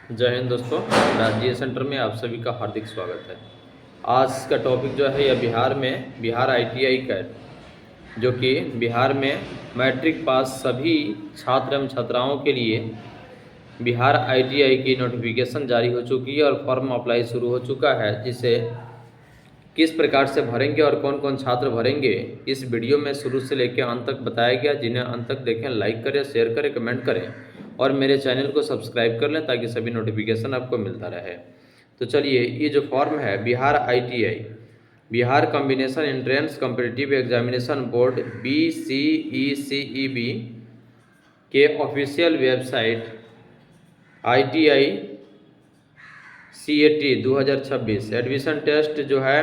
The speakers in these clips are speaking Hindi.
जय हिंद दोस्तों, राजकीय सेंटर में आप सभी का हार्दिक स्वागत है। आज का टॉपिक जो है यह बिहार आईटीआई कैट, जो कि बिहार में मैट्रिक पास सभी छात्र एवं छात्राओं के लिए बिहार आईटीआई की नोटिफिकेशन जारी हो चुकी है और फॉर्म अप्लाई शुरू हो चुका है। जिसे किस प्रकार से भरेंगे और कौन कौन छात्र भरेंगे, इस वीडियो में शुरू से लेकर अंत तक बताया गया। जिन्हें अंत तक देखें लाइक करें, शेयर करें, कमेंट करें और मेरे चैनल को सब्सक्राइब कर लें ताकि सभी नोटिफिकेशन आपको मिलता रहे। तो चलिए, ये जो फॉर्म है Bihar ITI, Bihar combination entrance competitive examination board BCECEB के official website ITI CAT 2026 admission test जो है,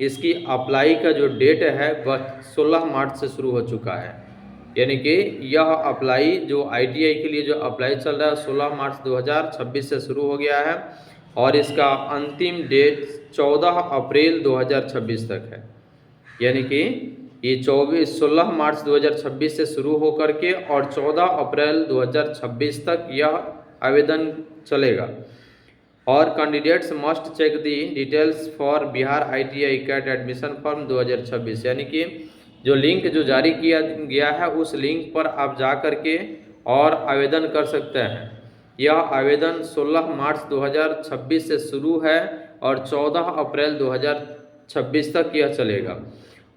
इसकी अप्लाई का जो डेट है वह 16 मार्च से शुरू हो चुका है। यानी कि यह अप्लाई जो ITI के लिए जो अप्लाई चल रहा है 16 मार्च 2026 से शुरू हो गया है और इसका अंतिम डेट 14 अप्रैल 2026 तक है। यानी कि ये 16 मार्च 2026 से शुरू हो करके और 14 अप्रैल 2026 तक यह आवेदन चलेगा। और candidates must check the details for Bihar ITI CAT admission form 2026। यानी कि जो लिंक जो जारी किया गया है उस लिंक पर आप जा कर के और आवेदन कर सकते हैं। यह आवेदन 16 मार्च 2026 से शुरू है और 14 अप्रैल 2026 तक यह चलेगा।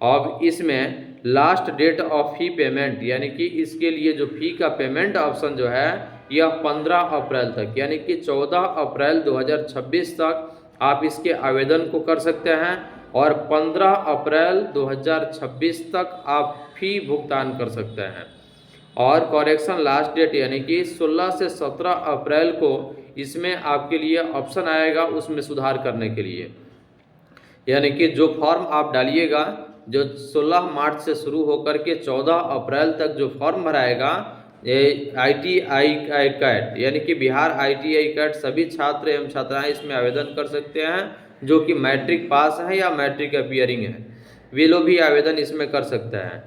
अब इसमें last date of fee payment, यानी कि इसके लिए जो फ़ी का पेमेंट ऑप्शन जो है यह 15 अप्रैल तक, यानी कि 14 अप्रैल 2026 तक आप इसके आवेदन को कर सकते हैं और 15 अप्रैल 2026 तक आप फ़ी भुगतान कर सकते हैं। और करेक्शन लास्ट डेट यानी कि 16 से 17 अप्रैल को इसमें आपके लिए ऑप्शन आएगा उसमें सुधार करने के लिए। यानी कि जो फॉर्म आप डालिएगा, जो 16 मार्च से शुरू होकर के 14 अप्रैल तक जो फॉर्म भराएगा ITI कैट, यानी कि बिहार ITI कैट, सभी छात्र एवं छात्राएं इसमें आवेदन कर सकते हैं जो कि मैट्रिक पास है या मैट्रिक अपियरिंग है, वे लोग भी आवेदन इसमें कर सकते हैं।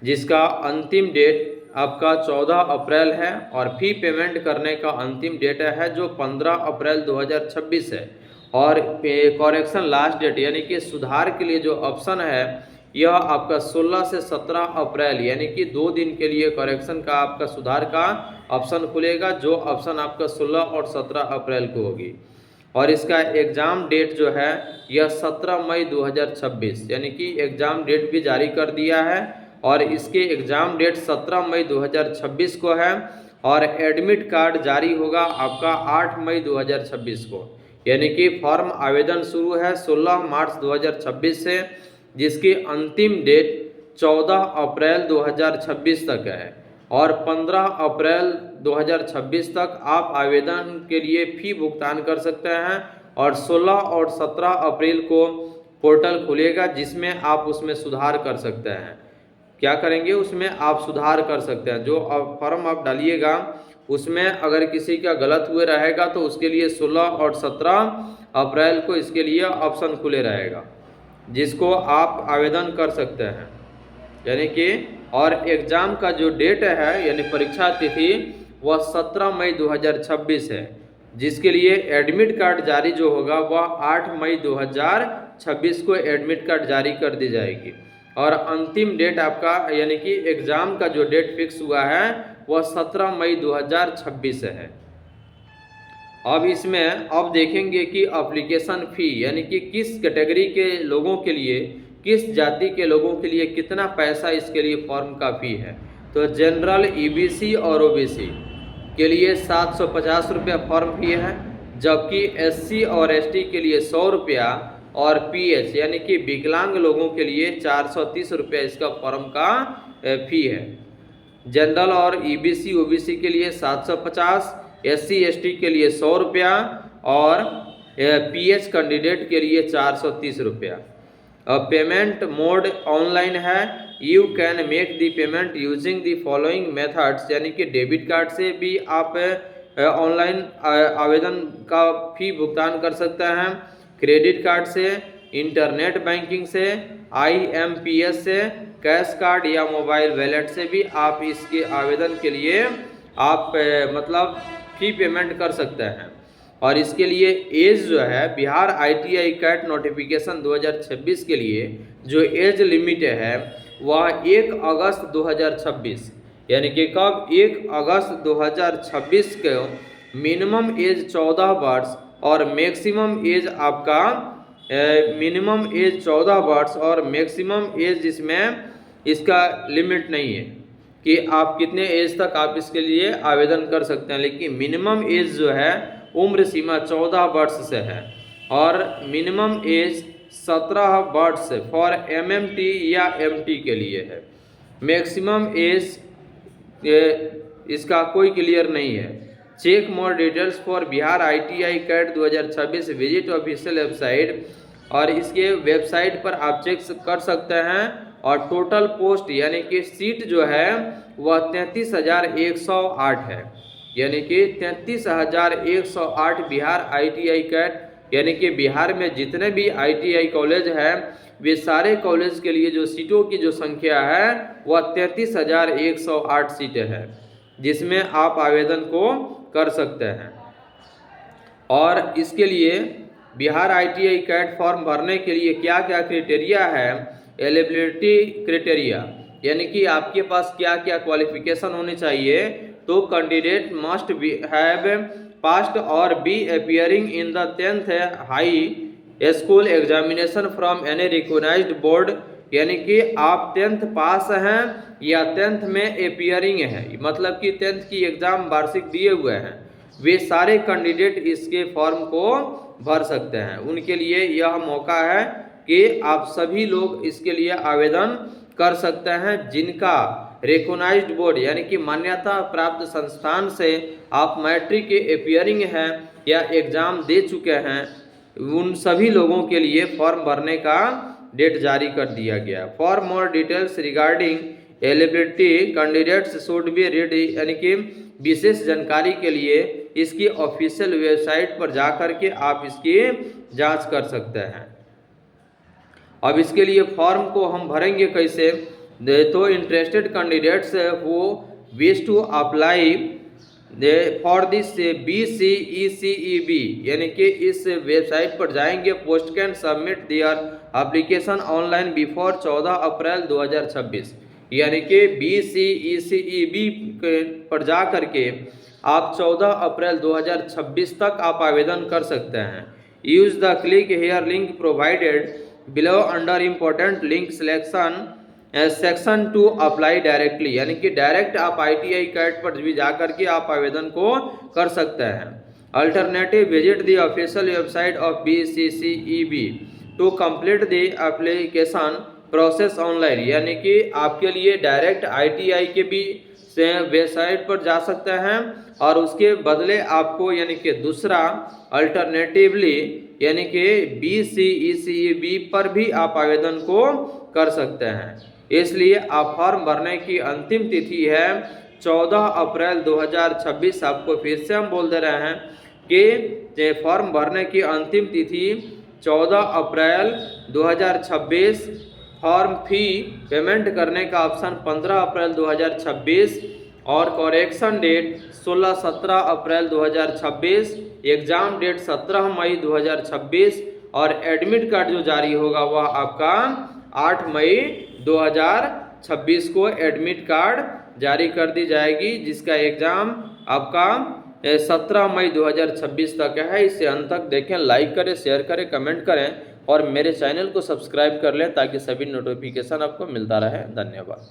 जिसका अंतिम डेट आपका 14 अप्रैल है और फी पेमेंट करने का अंतिम डेट है जो 15 अप्रैल 2026 है। और करेक्शन लास्ट डेट यानी कि सुधार के लिए जो ऑप्शन है यह आपका 16 से 17 अप्रैल, यानी कि 2 दिन के लिए करेक्शन का आपका सुधार का ऑप्शन खुलेगा, जो ऑप्शन आपका 16 और 17 अप्रैल को होगी। और इसका एग्ज़ाम डेट जो है यह 17 मई 2026, यानी कि एग्ज़ाम डेट भी जारी कर दिया है और इसके एग्ज़ाम डेट 17 मई 2026 को है और एडमिट कार्ड जारी होगा आपका 8 मई 2026 को। यानी कि फॉर्म आवेदन शुरू है 16 मार्च 2026 से, जिसकी अंतिम डेट 14 अप्रैल 2026 तक है और 15 अप्रैल 2026 तक आप आवेदन के लिए फ़ी भुगतान कर सकते हैं। और 16 और 17 अप्रैल को पोर्टल खुलेगा जिसमें आप उसमें सुधार कर सकते हैं। क्या करेंगे, उसमें आप सुधार कर सकते हैं। जो फॉर्म आप डालिएगा उसमें अगर किसी का गलत हुए रहेगा तो उसके लिए 16 और 17 अप्रैल को इसके लिए ऑप्शन खुले रहेगा जिसको आप आवेदन कर सकते हैं। यानी कि और एग्ज़ाम का जो डेट है यानी परीक्षा तिथि वह 17 मई 2026 है, जिसके लिए एडमिट कार्ड जारी जो होगा वह 8 मई 2026 को एडमिट कार्ड जारी कर दी जाएगी। और अंतिम डेट आपका यानी कि एग्ज़ाम का जो डेट फिक्स हुआ है वह 17 मई 2026 है। अब इसमें अब देखेंगे कि एप्लीकेशन फ़ी यानी कि किस कैटेगरी के लोगों के लिए, किस जाति के लोगों के लिए कितना पैसा इसके लिए फॉर्म का फ़ी है। तो जनरल, EBC और OBC के लिए 750 रुपया फॉर्म फ़ी है, जबकि SC और ST के लिए 100 रुपया और PH यानी कि विकलांग लोगों के लिए 430 रुपया इसका फॉर्म का फ़ी है। जनरल और EBC OBC के लिए 750, SC ST के लिए 100 रुपया और PH कैंडिडेट के लिए 430 रुपया। पेमेंट मोड ऑनलाइन है। You can make the payment using the following methods, यानी कि डेबिट कार्ड से भी आप ऑनलाइन आवेदन का फ़ी भुगतान कर सकते हैं, क्रेडिट कार्ड से, इंटरनेट बैंकिंग से, IMPS से, कैश कार्ड या मोबाइल वॉलेट से भी आप इसके आवेदन के लिए आप मतलब फी पेमेंट कर सकते हैं। और इसके लिए एज जो है बिहार ITI कैट नोटिफिकेशन 2026 के लिए जो एज लिमिट है वह 1 अगस्त 2026, यानी कि कब 1 अगस्त 2026 को मिनिमम एज 14 वर्ष और मैक्सिमम एज आपका मिनिमम एज 14 वर्ष और मैक्सिमम एज इसमें इसका लिमिट नहीं है कि आप कितने एज तक आप इसके लिए आवेदन कर सकते हैं, लेकिन मिनिमम एज जो है उम्र सीमा 14 वर्ष से है और मिनिमम एज 17 वर्ष फॉर MMT या MT के लिए है। मैक्सिमम एज इसका कोई क्लियर नहीं है। Check more details for Bihar ITI CAT 2026 visit official website, और इसके वेबसाइट पर आप चेक कर सकते हैं। और टोटल पोस्ट यानी कि सीट जो है वह 33,108 है, यानी कि 33,108 बिहार ITI कैट, यानी कि बिहार में जितने भी ITI कॉलेज हैं वे सारे कॉलेज के लिए जो सीटों की जो संख्या है वह 33,108 सीटें हैं जिसमें आप आवेदन को कर सकते हैं। और इसके लिए बिहार ITI कैट फॉर्म भरने के लिए क्या क्या क्राइटेरिया है, एलिजिबिलिटी क्राइटेरिया, यानी कि आपके पास क्या क्या क्वालिफिकेशन होनी चाहिए। तो candidate must have passed or be appearing in the 10th high school examination from any recognised board, यानी कि आप 10th पास हैं या 10th में अपीयरिंग है, मतलब कि 10th की एग्जाम वार्षिक दिए हुए हैं, वे सारे कैंडिडेट इसके फॉर्म को भर सकते हैं। उनके लिए यह मौका है कि आप सभी लोग इसके लिए आवेदन कर सकते हैं जिनका रिकॉग्नाइज्ड बोर्ड यानी कि मान्यता प्राप्त संस्थान से आप मैट्रिक के अपीयरिंग हैं या एग्ज़ाम दे चुके हैं। उन सभी लोगों के लिए फॉर्म भरने का डेट जारी कर दिया गया। For more details regarding eligibility candidates should be read, यानी कि विशेष जानकारी के लिए इसकी ऑफिशियल वेबसाइट पर जा कर के आप इसकी जांच कर सकते हैं। अब इसके लिए फॉर्म को हम भरेंगे कैसे, तो interested candidates who wish to apply for this BCECEB, यानी कि इस वेबसाइट पर जाएंगे, post can submit their application online before 14 April 2026, यानी कि BCECEB पर जा करके आप 14 अप्रैल 2026 तक आप आवेदन कर सकते हैं। Use the click here link provided below under important link selection section two apply directly, यानी कि डायरेक्ट आप ITI कैट पर भी जा करके आप आवेदन को कर सकते हैं। Alternative visit the official website of BCCEB to complete the application process online, यानी कि आपके लिए डायरेक्ट ITI के भी वेबसाइट पर जा सकते हैं और उसके बदले आपको यानी कि दूसरा अल्टरनेटिवली यानी कि BCECEB पर भी आप आवेदन को कर सकते हैं। इसलिए आप फॉर्म भरने की अंतिम तिथि है 14 अप्रैल 2026। आपको फिर से हम बोल दे रहे हैं कि फॉर्म भरने की अंतिम तिथि 14 अप्रैल 2026। फॉर्म फी पेमेंट करने का ऑप्शन 15 अप्रैल 2026 और करेक्शन डेट 16-17 अप्रैल 2026, एग्ज़ाम डेट 17 मई 2026 और एडमिट कार्ड जो जारी होगा वह आपका 8 मई 2026 को एडमिट कार्ड जारी कर दी जाएगी, जिसका एग्ज़ाम आपका 17 मई 2026 तक है। इसे अंत तक देखें, लाइक करें, शेयर करें, कमेंट करें और मेरे चैनल को सब्सक्राइब कर लें ताकि सभी नोटिफिकेशन आपको मिलता रहे। धन्यवाद।